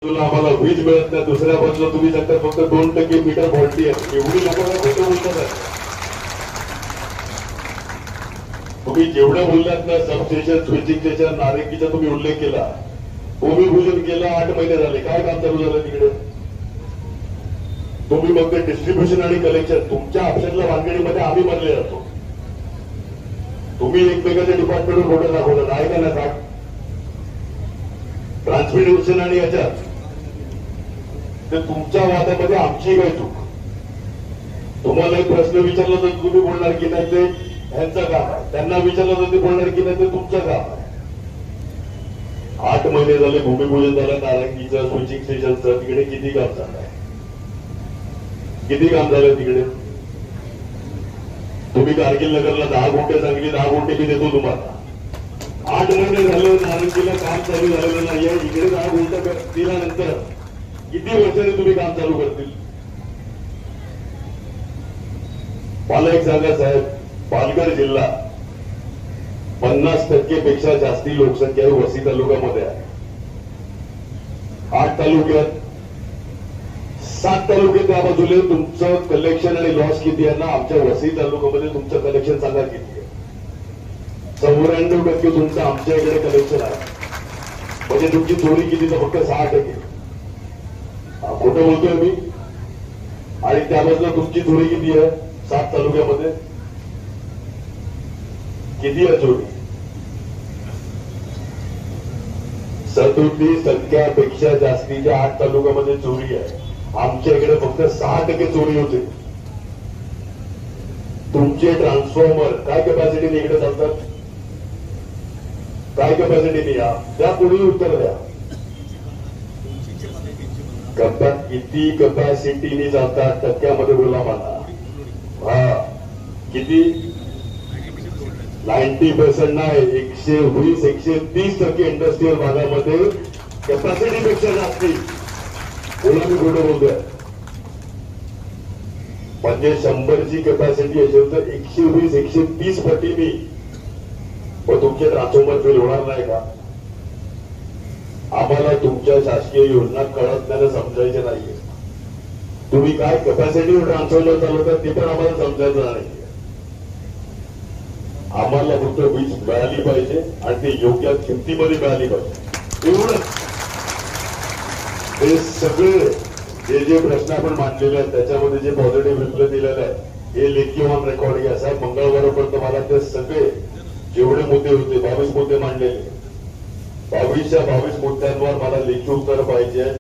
तुला आम्हाला वीज मिळत नाही, दुसऱ्या बाजूला तुम्ही सांगता फक्त 2% मीटर फॉल्टी आहे. एवढी लोकांना खोटं बोलतात आहे. तुम्ही जेवढं बोललात ना, सबस्टेशन, स्विचिंग स्टेशन, नारिंगीचा तुम्ही उल्लेख केला, भूमिपूजन केलं, 8 महिने झाले, काय काम चालू झालं तिकडे? तुम्ही मग ते डिस्ट्रीब्युशन आणि कलेक्शन तुमच्या ऑप्शनला भानगडीमध्ये आम्ही बनले जातो. तुम्ही एकमेकांच्या डिपार्टमेंटवर फोटो दाखवतात आहे का नाही? ट्रान्समिशन आणि याच्यात ते तुमच्या वादामध्ये आमची काय चूक? तुम्हाला एक प्रश्न विचारला तर तुम्ही बोलणार की नाही ते ह्यांचं काम आहे, त्यांना विचारलं तर ते बोलणार की नाही ते तुमचं काम आहे. 8 महिने झाले भूमिपूजन झालं, नारंगीचं, स्विचिंग स्टेशनचं, तिकडे किती काम झालंय? किती काम झालं तिकडे? तुम्ही कारगिल नगरला 10 गुंठे सांगितली, 10 गुंठे मी देतो तुम्हाला. 8 महिने झाले नारंगीला काम चालू झालेलं नाहीये, इकडे 10 गुंठे दिल्यानंतर किती वर्षांनी तुम्ही काम चालू करतील? मला एक सांगा साहेब, पालघर जिल्हा 50% पेक्षा जास्ती लोकसंख्या वसई तालुक्यामध्ये आहे. 8 तालुक्यात 7 तालुके त्या बाजूला तुमचं कलेक्शन आणि लॉस किती आहे ना? आमच्या वसई तालुक्यामध्ये तुमचं कलेक्शन सांगा किती आहे? 94% तुमचं आमच्या इकडे कलेक्शन आहे. म्हणजे तुमची चोरी किती? तर फक्त 6%. खोटं बोलतोय मी? आणि त्या बाजूला तुमची चोरी किती आहे? 7 तालुक्यामध्ये किती आहे चोरी? 37% पेक्षा जास्तीच्या 8 तालुक्यामध्ये चोरी आहे. आमच्या इकडे फक्त 6% चोरी होते. तुमचे ट्रान्सफॉर्मर काय कॅपॅसिटीने इकडे चालतात? काय कॅपॅसिटीने? या त्या कोणी उत्तर द्या. किती कॅपॅसिटीने चालतात टक्क्यामध्ये बोला मला. हा किती? 90% नाही, 120-130% इंडस्ट्रियल भागामध्ये कॅपॅसिटी पेक्षा जास्ती. बोला मी खोटं बोलतोय? म्हणजे 100ची कॅपॅसिटी असेल तर 120-130 पटीने तुमचे ट्रान्सफॉर्मर फेल होणार नाही का? आम्हाला तुमच्या शासकीय योजना कळत नाही, समजायच्या नाहीये. तुम्ही काय कॅपॅसिटीवर ट्रान्सफॉर्मर चालवतात ते पण आम्हाला समजायचं नाही. आम्हाला फक्त वीज मिळाली पाहिजे आणि ते योग्य किमतीमध्ये मिळाली पाहिजे, एवढंच. हे सगळे जे प्रश्न आपण मांडलेले आहेत त्याच्यामध्ये जे पॉझिटिव्ह रिप्लाय दिलेला आहे हे लेखी ऑन रेकॉर्ड घ्या साहेब. मंगळवारपर्यंत मला ते सगळे जेवढे मुद्दे होते 22 मुद्दे मांडलेले, 22च्या 22 मुद्द्यांवर मला लेखी उत्तर पाहिजे.